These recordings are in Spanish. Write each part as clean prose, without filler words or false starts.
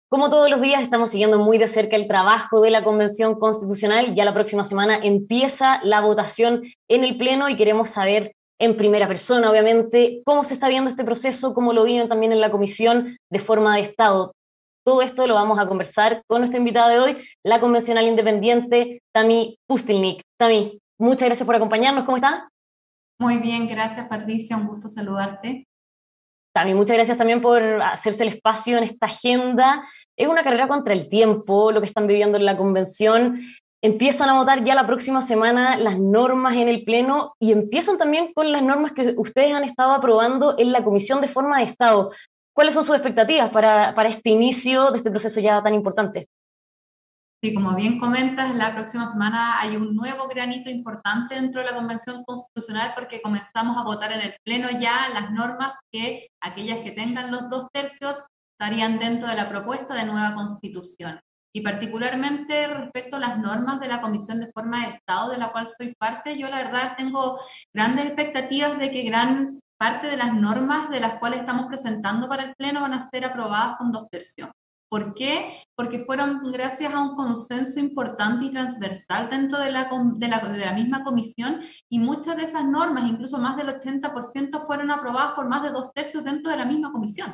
Como todos los días, estamos siguiendo muy de cerca el trabajo de la Convención Constitucional. Ya la próxima semana empieza la votación en el Pleno y queremos saber en primera persona, obviamente, cómo se está viendo este proceso, cómo lo viven también en la Comisión de forma de Estado. Todo esto lo vamos a conversar con nuestra invitada de hoy, la convencional independiente Tammy Pustilnik. Tammy, muchas gracias por acompañarnos. ¿Cómo estás? Muy bien, gracias Patricia, un gusto saludarte. También muchas gracias también por hacerse el espacio en esta agenda. Es una carrera contra el tiempo, lo que están viviendo en la convención. Empiezan a votar ya la próxima semana las normas en el Pleno y empiezan también con las normas que ustedes han estado aprobando en la Comisión de Forma de Estado. ¿Cuáles son sus expectativas para este inicio de este proceso ya tan importante? Sí, como bien comentas, la próxima semana hay un nuevo granito importante dentro de la Convención Constitucional porque comenzamos a votar en el Pleno ya las normas que aquellas que tengan los 2/3 estarían dentro de la propuesta de nueva Constitución. Y particularmente respecto a las normas de la Comisión de Forma de Estado, de la cual soy parte, yo la verdad tengo grandes expectativas de que gran parte de las normas de las cuales estamos presentando para el Pleno van a ser aprobadas con 2/3. ¿Por qué? Porque fueron gracias a un consenso importante y transversal dentro de la misma comisión y muchas de esas normas, incluso más del 80%, fueron aprobadas por más de 2/3 dentro de la misma comisión.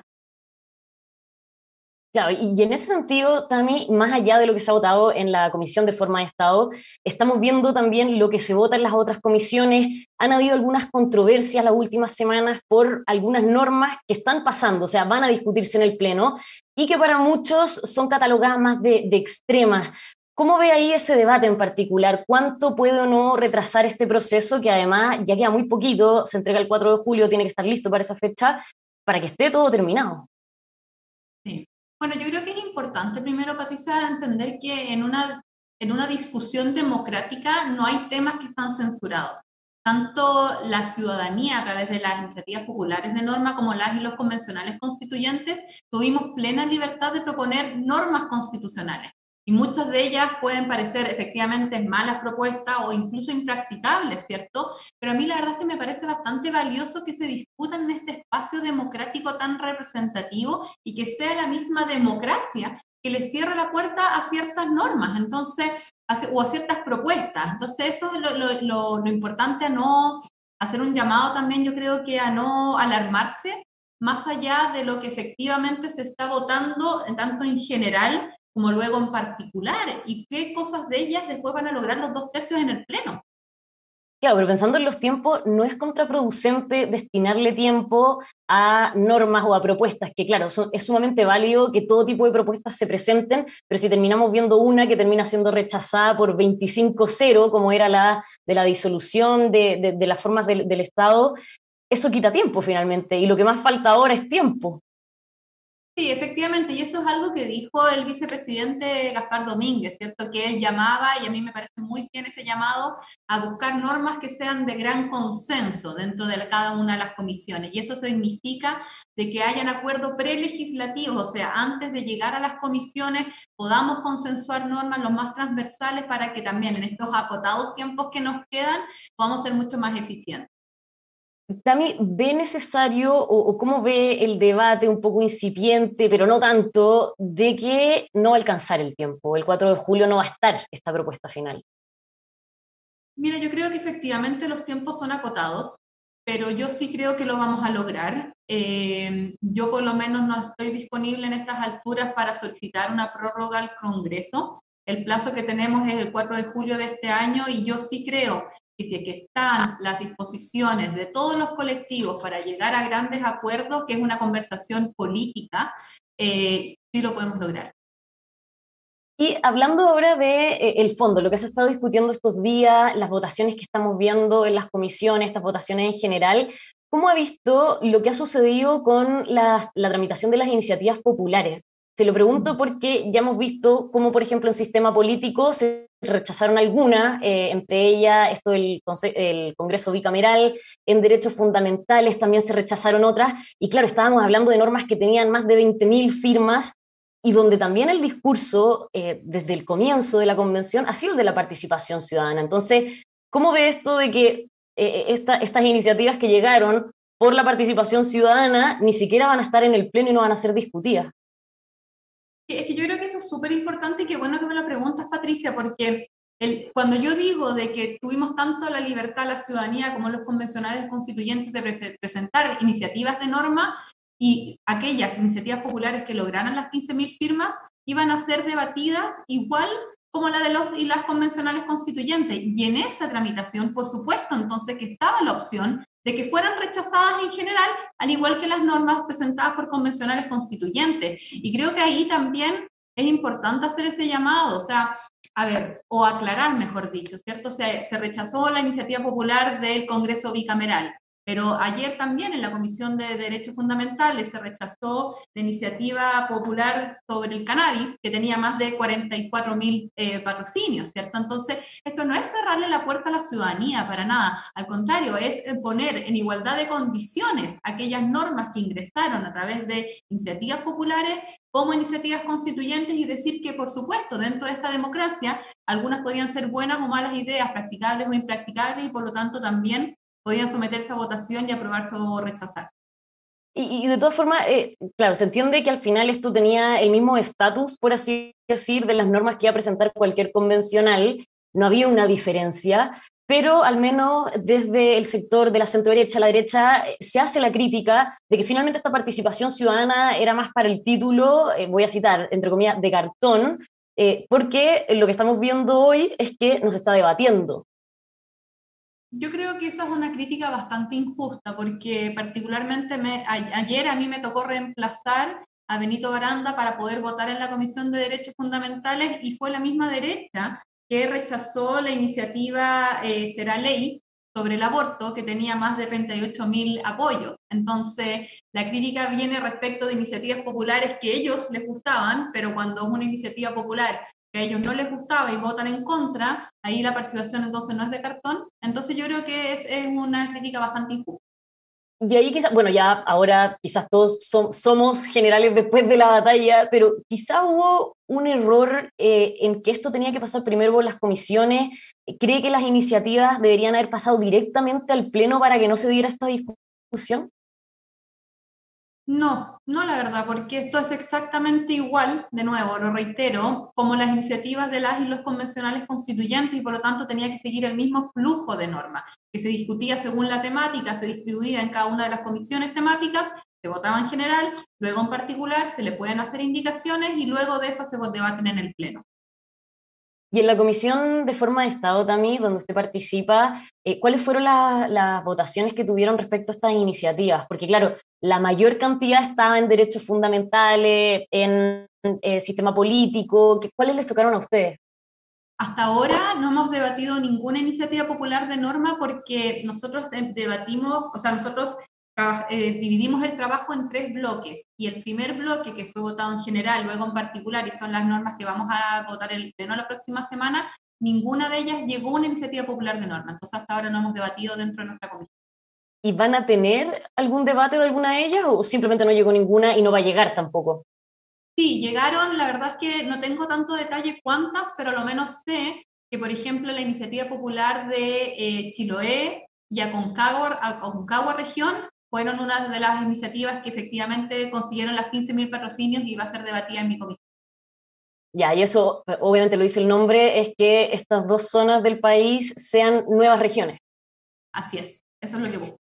Claro, y en ese sentido, Tami, más allá de lo que se ha votado en la Comisión de Forma de Estado, estamos viendo también lo que se vota en las otras comisiones. Han habido algunas controversias las últimas semanas por algunas normas que están pasando, o sea, van a discutirse en el Pleno y que para muchos son catalogadas más de extremas. ¿Cómo ve ahí ese debate en particular? ¿Cuánto puede o no retrasar este proceso que además ya queda muy poquito, se entrega el 4 de julio, tiene que estar listo para esa fecha, para que esté todo terminado? Sí. Bueno, yo creo que es importante primero, Patricia, entender que en una discusión democrática no hay temas que están censurados. Tanto la ciudadanía a través de las iniciativas populares de norma como las y los convencionales constituyentes tuvimos plena libertad de proponer normas constitucionales. Y muchas de ellas pueden parecer efectivamente malas propuestas o incluso impracticables, ¿cierto? Pero a mí la verdad es que me parece bastante valioso que se discutan en este espacio democrático tan representativo y que sea la misma democracia que le cierra la puerta a ciertas normas, entonces, o a ciertas propuestas. Entonces, eso es lo importante, a no hacer un llamado también, yo creo que a no alarmarse más allá de lo que efectivamente se está votando, tanto en general como luego en particular, y qué cosas de ellas después van a lograr los 2/3 en el Pleno. Claro, pero pensando en los tiempos, ¿no es contraproducente destinarle tiempo a normas o a propuestas? Que claro, es sumamente válido que todo tipo de propuestas se presenten, pero si terminamos viendo una que termina siendo rechazada por 25-0, como era la de la disolución de las formas del Estado, eso quita tiempo finalmente, y lo que más falta ahora es tiempo. Sí, efectivamente, y eso es algo que dijo el vicepresidente Gaspar Domínguez, ¿cierto? Que él llamaba, y a mí me parece muy bien ese llamado, a buscar normas que sean de gran consenso dentro de cada una de las comisiones. Y eso significa de que hayan acuerdos prelegislativos, o sea, antes de llegar a las comisiones podamos consensuar normas lo más transversales para que también en estos acotados tiempos que nos quedan podamos ser mucho más eficientes. Tami, ¿ve necesario o cómo ve el debate un poco incipiente, pero no tanto, de que no va a alcanzar el tiempo? El 4 de julio no va a estar esta propuesta final. Mira, yo creo que efectivamente los tiempos son acotados, pero yo sí creo que lo vamos a lograr. Yo por lo menos no estoy disponible en estas alturas para solicitar una prórroga al Congreso. El plazo que tenemos es el 4 de julio de este año y yo sí creo que si es que están las disposiciones de todos los colectivos para llegar a grandes acuerdos, que es una conversación política, sí lo podemos lograr. Y hablando ahora de el fondo, lo que se ha estado discutiendo estos días, las votaciones que estamos viendo en las comisiones, estas votaciones en general, ¿cómo ha visto lo que ha sucedido con la tramitación de las iniciativas populares? Se lo pregunto porque ya hemos visto cómo, por ejemplo, en sistema político se rechazaron algunas, entre ellas esto el Congreso bicameral, en derechos fundamentales también se rechazaron otras, y claro, estábamos hablando de normas que tenían más de 20.000 firmas y donde también el discurso, desde el comienzo de la convención, ha sido el de la participación ciudadana. Entonces, ¿cómo ve esto de que estas iniciativas que llegaron por la participación ciudadana ni siquiera van a estar en el pleno y no van a ser discutidas. Es que yo creo que eso es súper importante y qué bueno que me lo preguntas, Patricia, porque cuando yo digo de que tuvimos tanto la libertad, la ciudadanía, como los convencionales constituyentes de presentar iniciativas de norma y aquellas iniciativas populares que lograran las 15.000 firmas, iban a ser debatidas igual como la de los y las convencionales constituyentes. Y en esa tramitación, por supuesto, entonces que estaba la opción de que fueran rechazadas en general, al igual que las normas presentadas por convencionales constituyentes. Y creo que ahí también es importante hacer ese llamado, o sea, a ver, o aclarar, mejor dicho, ¿cierto? Se rechazó la iniciativa popular del Congreso bicameral, pero ayer también en la Comisión de Derechos Fundamentales se rechazó la iniciativa popular sobre el cannabis, que tenía más de 44.000 patrocinios, ¿cierto? Entonces, esto no es cerrarle la puerta a la ciudadanía para nada, al contrario, es poner en igualdad de condiciones aquellas normas que ingresaron a través de iniciativas populares como iniciativas constituyentes y decir que, por supuesto, dentro de esta democracia, algunas podían ser buenas o malas ideas, practicables o impracticables, y por lo tanto también podían someterse a votación y aprobarse o rechazarse. Y de todas formas, claro, se entiende que al final esto tenía el mismo estatus, por así decir, de las normas que iba a presentar cualquier convencional, no había una diferencia, pero al menos desde el sector de la centro derecha a la derecha se hace la crítica de que finalmente esta participación ciudadana era más para el título, voy a citar, entre comillas, de cartón, porque lo que estamos viendo hoy es que nos está debatiendo. Yo creo que esa es una crítica bastante injusta, porque particularmente ayer a mí me tocó reemplazar a Benito Baranda para poder votar en la Comisión de Derechos Fundamentales y fue la misma derecha que rechazó la iniciativa Será Ley sobre el aborto, que tenía más de 38.000 apoyos. Entonces, la crítica viene respecto de iniciativas populares que a ellos les gustaban, pero cuando es una iniciativa popular que a ellos no les gustaba y votan en contra, ahí la participación entonces no es de cartón. Entonces yo creo que es una crítica bastante injusta. Y ahí quizás, bueno, ya ahora quizás todos somos generales después de la batalla, pero quizá hubo un error en que esto tenía que pasar primero por las comisiones. ¿Cree que las iniciativas deberían haber pasado directamente al Pleno para que no se diera esta discusión? No, no la verdad, porque esto es exactamente igual, de nuevo, lo reitero, como las iniciativas de las y los convencionales constituyentes y por lo tanto tenía que seguir el mismo flujo de normas, que se discutía según la temática, se distribuía en cada una de las comisiones temáticas, se votaba en general, luego en particular se le pueden hacer indicaciones y luego de esas se debaten en el Pleno. Y en la Comisión de Forma de Estado también, donde usted participa, ¿cuáles fueron las votaciones que tuvieron respecto a estas iniciativas? Porque claro, la mayor cantidad estaba en derechos fundamentales, en sistema político. ¿Cuáles les tocaron a ustedes? Hasta ahora no hemos debatido ninguna iniciativa popular de norma porque nosotros debatimos, o sea, nosotros dividimos el trabajo en tres bloques y el primer bloque que fue votado en general, luego en particular, y son las normas que vamos a votar el pleno la próxima semana, ninguna de ellas llegó a una iniciativa popular de norma. Entonces hasta ahora no hemos debatido dentro de nuestra comisión. ¿Y van a tener algún debate de alguna de ellas o simplemente no llegó ninguna y no va a llegar tampoco? Sí, llegaron, la verdad es que no tengo tanto detalle cuántas, pero a lo menos sé que, por ejemplo, la iniciativa popular de Chiloé y Aconcagua región fueron una de las iniciativas que efectivamente consiguieron las 15.000 patrocinios y va a ser debatida en mi comisión. Ya, y eso obviamente lo dice el nombre, es que estas dos zonas del país sean nuevas regiones. Así es, eso es lo que busco.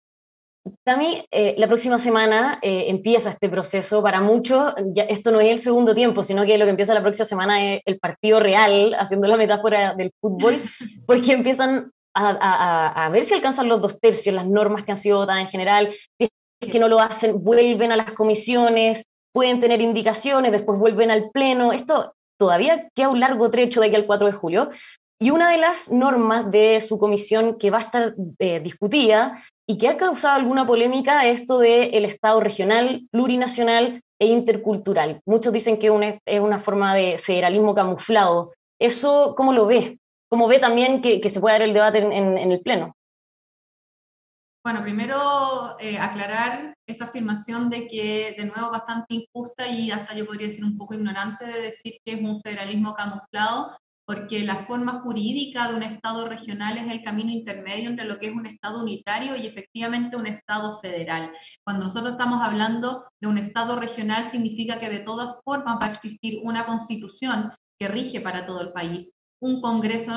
Tami, la próxima semana empieza este proceso. Para muchos, ya esto no es el segundo tiempo, sino que lo que empieza la próxima semana es el partido real, haciendo la metáfora del fútbol, porque empiezan a ver si alcanzan los 2/3, las normas que han sido votadas en general. Si es que no lo hacen, vuelven a las comisiones, pueden tener indicaciones, después vuelven al pleno. Esto todavía queda un largo trecho de aquí al 4 de julio. Y una de las normas de su comisión que va a estar discutida y que ha causado alguna polémica esto del Estado regional, plurinacional e intercultural. Muchos dicen que es una forma de federalismo camuflado. ¿Eso cómo lo ve? ¿Cómo ve también que se puede dar el debate en el Pleno? Bueno, primero aclarar esa afirmación de que, de nuevo, bastante injusta y hasta yo podría decir un poco ignorante de decir que es un federalismo camuflado. porque la forma jurídica de un Estado regional es el camino intermedio entre lo que es un Estado unitario y efectivamente un Estado federal. Cuando nosotros estamos hablando de un Estado regional, significa que de todas formas va a existir una constitución que rige para todo el país, un congreso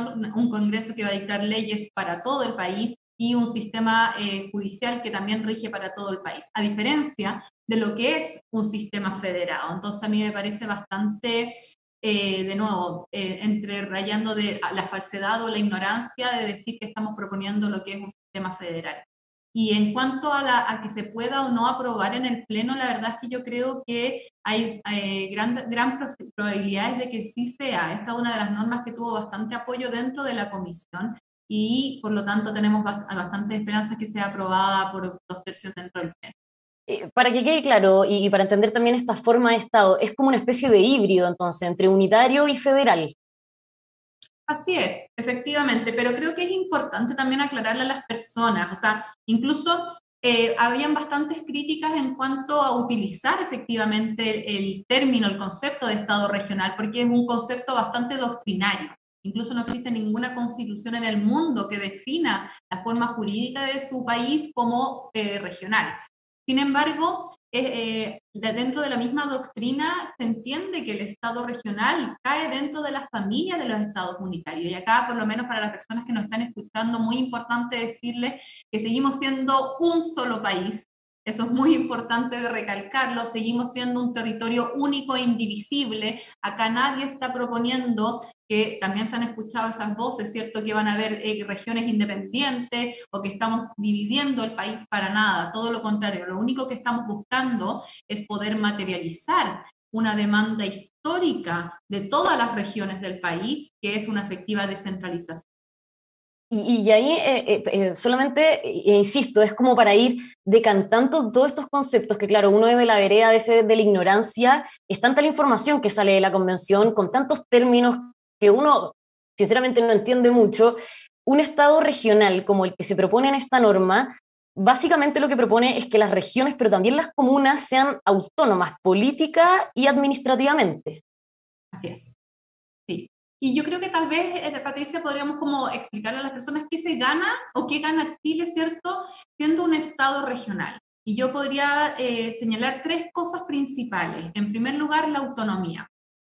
que va a dictar leyes para todo el país y un sistema judicial que también rige para todo el país, a diferencia de lo que es un sistema federado. Entonces a mí me parece bastante, de nuevo, entre rayando de la falsedad o la ignorancia de decir que estamos proponiendo lo que es un sistema federal. Y en cuanto a que se pueda o no aprobar en el Pleno, la verdad es que yo creo que hay gran probabilidades de que sí sea. Esta es una de las normas que tuvo bastante apoyo dentro de la comisión y por lo tanto tenemos bastantes esperanzas que sea aprobada por 2/3 dentro del Pleno. Para que quede claro y para entender también esta forma de Estado, es como una especie de híbrido entonces entre unitario y federal. Así es, efectivamente, pero creo que es importante también aclararle a las personas, o sea, incluso habían bastantes críticas en cuanto a utilizar efectivamente el término, el concepto de Estado regional, porque es un concepto bastante doctrinario. Incluso no existe ninguna constitución en el mundo que defina la forma jurídica de su país como regional. Sin embargo, dentro de la misma doctrina se entiende que el Estado regional cae dentro de la familia de los estados unitarios. Y acá, por lo menos para las personas que nos están escuchando, muy importante decirles que seguimos siendo un solo país. Eso es muy importante de recalcarlo. Seguimos siendo un territorio único e indivisible. Acá nadie está proponiendo, que también se han escuchado esas voces, ¿cierto? Que van a haber regiones independientes o que estamos dividiendo el país, para nada. Todo lo contrario. Lo único que estamos buscando es poder materializar una demanda histórica de todas las regiones del país, que es una efectiva descentralización. Y ahí solamente, insisto, es como para ir decantando todos estos conceptos que, claro, uno es de la vereda a veces de la ignorancia, es tanta la información que sale de la convención, con tantos términos que uno sinceramente no entiende mucho. Un Estado regional como el que se propone en esta norma, básicamente lo que propone es que las regiones, pero también las comunas, sean autónomas política y administrativamente. Así es, sí. Y yo creo que tal vez, Patricia, podríamos como explicarle a las personas qué se gana o qué gana Chile, ¿cierto?, siendo un Estado regional. Y yo podría señalar tres cosas principales. En primer lugar, la autonomía.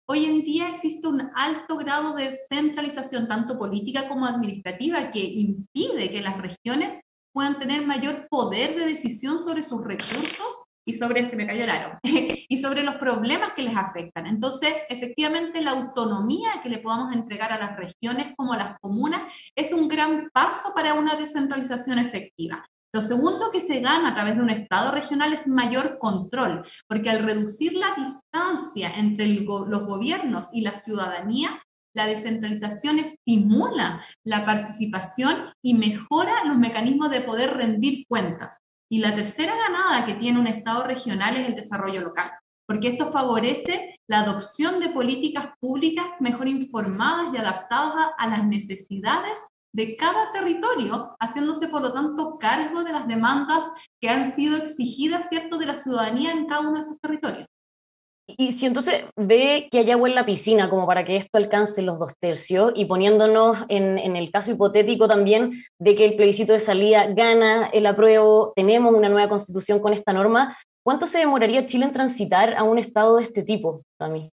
Hoy en día existe un alto grado de centralización, tanto política como administrativa, que impide que las regiones puedan tener mayor poder de decisión sobre sus recursos y sobre, se me cayó el aro, y sobre los problemas que les afectan. Entonces, efectivamente, la autonomía que le podamos entregar a las regiones como a las comunas es un gran paso para una descentralización efectiva. Lo segundo que se gana a través de un Estado regional es mayor control, porque al reducir la distancia entre los gobiernos y la ciudadanía, la descentralización estimula la participación y mejora los mecanismos de poder rendir cuentas. Y la tercera ganada que tiene un Estado regional es el desarrollo local, porque esto favorece la adopción de políticas públicas mejor informadas y adaptadas a las necesidades de cada territorio, haciéndose por lo tanto cargo de las demandas que han sido exigidas, ¿cierto?, de la ciudadanía en cada uno de estos territorios. Y si entonces ve que hay agua en la piscina como para que esto alcance los 2/3 y poniéndonos en el caso hipotético también de que el plebiscito de salida gana el apruebo, tenemos una nueva constitución con esta norma, ¿cuánto se demoraría Chile en transitar a un estado de este tipo, Tami?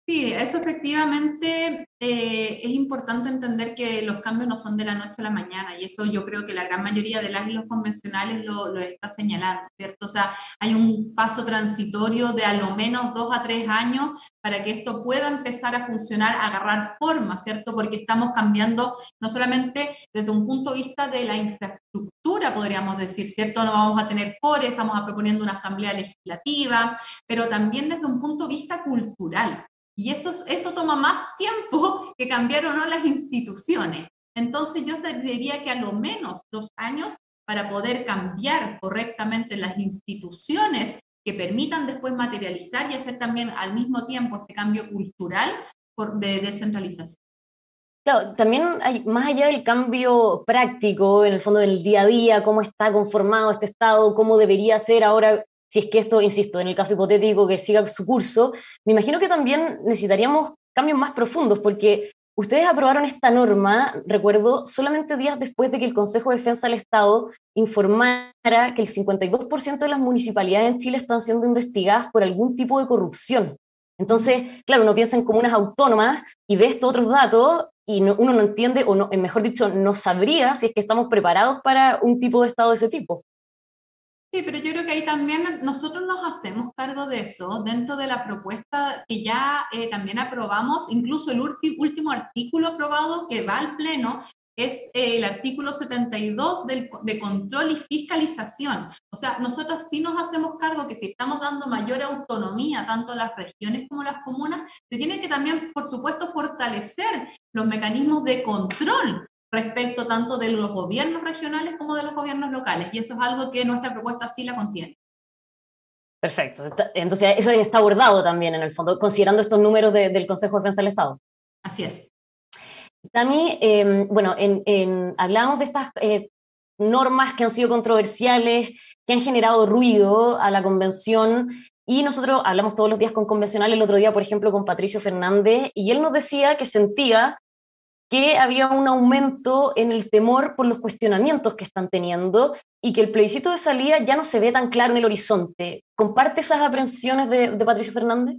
Sí, eso efectivamente es importante entender que los cambios no son de la noche a la mañana y eso yo creo que la gran mayoría de las y los convencionales lo está señalando, ¿cierto? O sea, hay un paso transitorio de a lo menos 2 a 3 años para que esto pueda empezar a funcionar, a agarrar forma, ¿cierto? Porque estamos cambiando no solamente desde un punto de vista de la infraestructura, podríamos decir, ¿cierto? No vamos a tener core, estamos proponiendo una asamblea legislativa, pero también desde un punto de vista cultural. Y eso toma más tiempo que cambiar o no las instituciones. Entonces yo te diría que a lo menos 2 años para poder cambiar correctamente las instituciones que permitan después materializar y hacer también al mismo tiempo este cambio cultural de descentralización. Claro, también hay, más allá del cambio práctico, en el fondo del día a día, cómo está conformado este Estado, cómo debería ser ahora, si es que esto, insisto, en el caso hipotético que siga su curso, me imagino que también necesitaríamos cambios más profundos, porque ustedes aprobaron esta norma, recuerdo, solamente días después de que el Consejo de Defensa del Estado informara que el 52% de las municipalidades en Chile están siendo investigadas por algún tipo de corrupción. Entonces, claro, uno piensa en comunas autónomas y ve estos otros datos y uno no entiende, o no, mejor dicho, no sabría si es que estamos preparados para un tipo de Estado de ese tipo. Sí, pero yo creo que ahí también nosotros nos hacemos cargo de eso dentro de la propuesta que ya también aprobamos, incluso el último artículo aprobado que va al Pleno es el artículo 72 de control y fiscalización. O sea, nosotros sí nos hacemos cargo que si estamos dando mayor autonomía tanto a las regiones como a las comunas, se tiene que también, por supuesto, fortalecer los mecanismos de control respecto tanto de los gobiernos regionales como de los gobiernos locales. Y eso es algo que nuestra propuesta sí la contiene. Perfecto. Entonces, eso está abordado también en el fondo, considerando estos números del Consejo de Defensa del Estado. Así es. Tami, bueno, hablábamos de estas normas que han sido controversiales, que han generado ruido a la convención, y nosotros hablamos todos los días con convencionales, el otro día, por ejemplo, con Patricio Fernández, y él nos decía que sentía que había un aumento en el temor por los cuestionamientos que están teniendo y que el plebiscito de salida ya no se ve tan claro en el horizonte. ¿Comparte esas aprensiones de Patricio Fernández?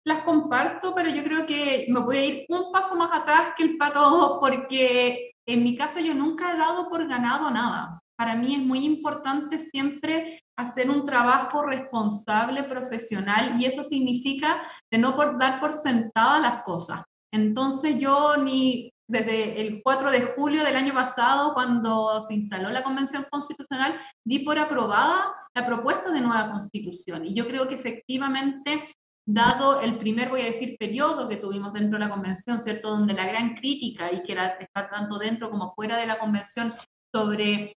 Las comparto, pero yo creo que me voy a ir un paso más atrás que el pato, porque en mi caso yo nunca he dado por ganado nada. Para mí es muy importante siempre hacer un trabajo responsable, profesional, y eso significa de no dar por sentada las cosas. Entonces yo ni desde el 4 de julio del año pasado, cuando se instaló la Convención Constitucional, di por aprobada la propuesta de nueva Constitución. Y yo creo que efectivamente, dado el primer, voy a decir, periodo que tuvimos dentro de la convención, ¿cierto? Donde la gran crítica, y que está tanto dentro como fuera de la convención, sobre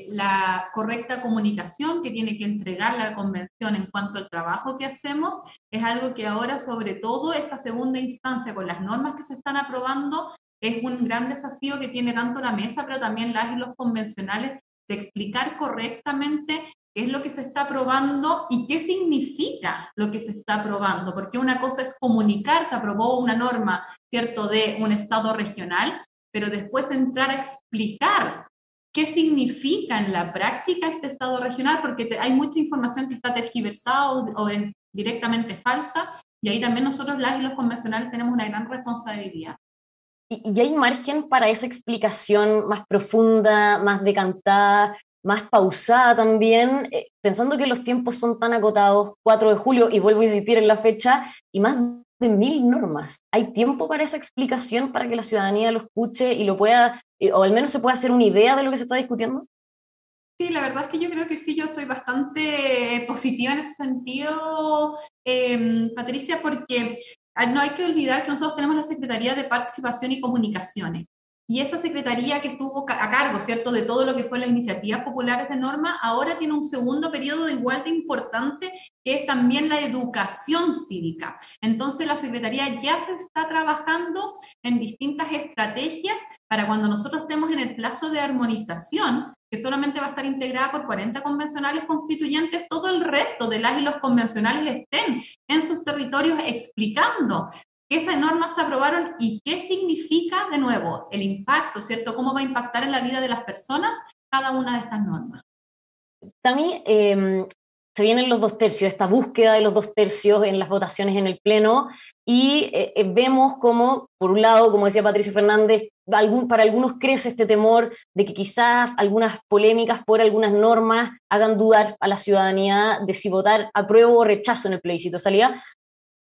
la correcta comunicación que tiene que entregar la convención en cuanto al trabajo que hacemos, es algo que ahora, sobre todo, esta segunda instancia, con las normas que se están aprobando, es un gran desafío que tiene tanto la mesa, pero también las y los convencionales, de explicar correctamente qué es lo que se está aprobando y qué significa lo que se está aprobando, porque una cosa es comunicar, se aprobó una norma, ¿cierto?, de un estado regional, pero después entrar a explicar qué significa en la práctica este estado regional, porque hay mucha información que está tergiversada o es directamente falsa, y ahí también nosotros las y los convencionales tenemos una gran responsabilidad. ¿Y hay margen para esa explicación más profunda, más decantada, más pausada también? Pensando que los tiempos son tan acotados, 4 de julio, y vuelvo a insistir en la fecha, y más de 1000 normas. ¿Hay tiempo para esa explicación, para que la ciudadanía lo escuche y lo pueda, o al menos se pueda hacer una idea de lo que se está discutiendo? Sí, la verdad es que yo creo que sí, yo soy bastante positiva en ese sentido, Patricia, porque no hay que olvidar que nosotros tenemos la Secretaría de Participación y Comunicaciones. Y esa secretaría que estuvo a cargo, ¿cierto?, de todo lo que fue las iniciativas populares de norma, ahora tiene un segundo periodo igual de importante, que es también la educación cívica. Entonces, la secretaría ya se está trabajando en distintas estrategias para cuando nosotros estemos en el plazo de armonización, que solamente va a estar integrada por 40 convencionales constituyentes, todo el resto de las y los convencionales estén en sus territorios explicando qué esas normas se aprobaron y qué significa, de nuevo, el impacto, ¿cierto? Cómo va a impactar en la vida de las personas cada una de estas normas. También se vienen los 2 tercios, esta búsqueda de los 2 tercios en las votaciones en el Pleno, y vemos como, por un lado, como decía Patricio Fernández, para algunos crece este temor de que quizás algunas polémicas por algunas normas hagan dudar a la ciudadanía de si votar apruebo o rechazo en el plebiscito de salida.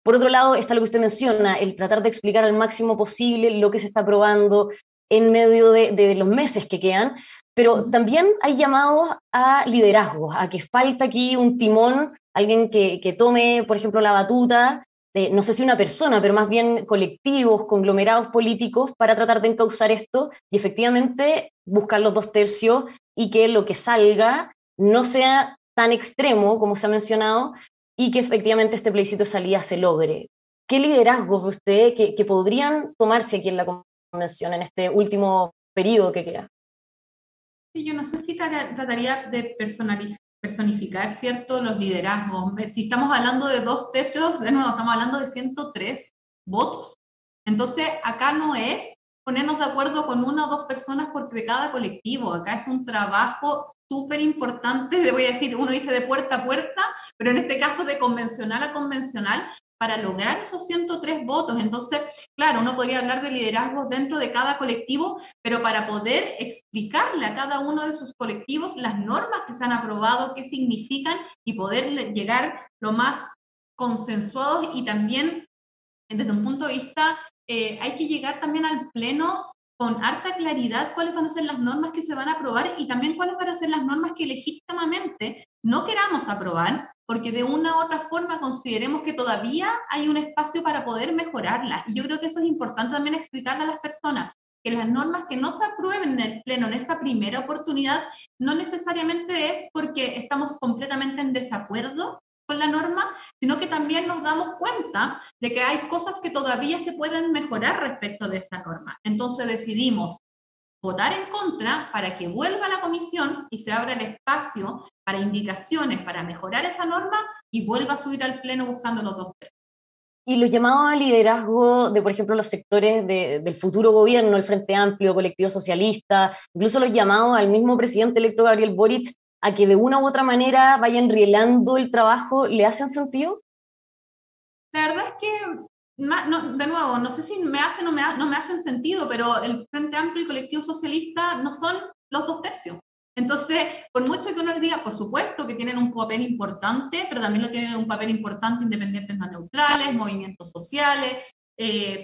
Por otro lado, está lo que usted menciona, el tratar de explicar al máximo posible lo que se está aprobando en medio de los meses que quedan, pero también hay llamados a liderazgo, a que falta aquí un timón, alguien que tome, por ejemplo, la batuta, no sé si una persona, pero más bien colectivos, conglomerados políticos, para tratar de encauzar esto y efectivamente buscar los 2 tercios y que lo que salga no sea tan extremo como se ha mencionado, y que efectivamente este plebiscito de salida se logre. ¿Qué liderazgo ve usted que podrían tomarse aquí en la convención en este último periodo que queda? Sí, yo no sé si trataría de personificar, ¿cierto?, los liderazgos. Si estamos hablando de 2 tercios, de nuevo, estamos hablando de 103 votos. Entonces, acá no es ponernos de acuerdo con una o dos personas por de cada colectivo. Acá es un trabajo súper importante, voy a decir, uno dice de puerta a puerta, pero en este caso de convencional a convencional, para lograr esos 103 votos. Entonces, claro, uno podría hablar de liderazgos dentro de cada colectivo, pero para poder explicarle a cada uno de sus colectivos las normas que se han aprobado, qué significan y poder llegar lo más consensuados y también desde un punto de vista, hay que llegar también al pleno con harta claridad cuáles van a ser las normas que se van a aprobar y también cuáles van a ser las normas que legítimamente no queramos aprobar, porque de una u otra forma consideremos que todavía hay un espacio para poder mejorarlas. Y yo creo que eso es importante también explicarle a las personas, que las normas que no se aprueben en el pleno en esta primera oportunidad no necesariamente es porque estamos completamente en desacuerdo con la norma, sino que también nos damos cuenta de que hay cosas que todavía se pueden mejorar respecto de esa norma. Entonces decidimos votar en contra para que vuelva a la comisión y se abra el espacio para indicaciones para mejorar esa norma y vuelva a subir al pleno buscando los 2 tercios. Y los llamados a liderazgo de, por ejemplo, los sectores del futuro gobierno, el Frente Amplio, Colectivo Socialista, incluso los llamados al mismo presidente electo Gabriel Boric a que de una u otra manera vayan rielando el trabajo, ¿le hacen sentido? La verdad es que, no, de nuevo, no sé si me hacen o no me hacen sentido, pero el Frente Amplio y Colectivo Socialista no son los 2 tercios. Entonces, por mucho que uno les diga, por supuesto que tienen un papel importante, pero también lo tienen un papel importante independientes no neutrales, movimientos sociales,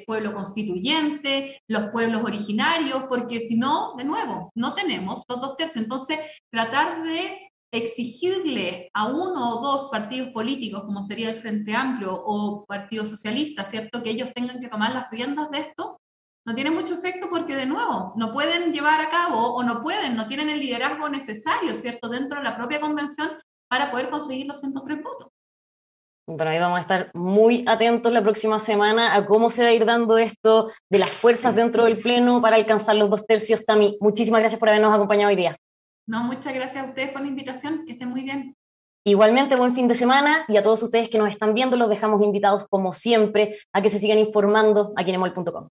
pueblo constituyente, los pueblos originarios, porque si no, de nuevo, no tenemos los 2 tercios. Entonces, tratar de exigirle a uno o dos partidos políticos, como sería el Frente Amplio o Partido Socialista, ¿cierto?, que ellos tengan que tomar las riendas de esto, no tiene mucho efecto porque, de nuevo, no pueden llevar a cabo o no tienen el liderazgo necesario, ¿cierto?, dentro de la propia convención para poder conseguir los 103 votos. Bueno, ahí vamos a estar muy atentos la próxima semana a cómo se va a ir dando esto de las fuerzas dentro del Pleno para alcanzar los 2 tercios. Tami, muchísimas gracias por habernos acompañado hoy día. No, muchas gracias a ustedes por la invitación, que estén muy bien. Igualmente, buen fin de semana y a todos ustedes que nos están viendo los dejamos invitados como siempre a que se sigan informando aquí en emol.com.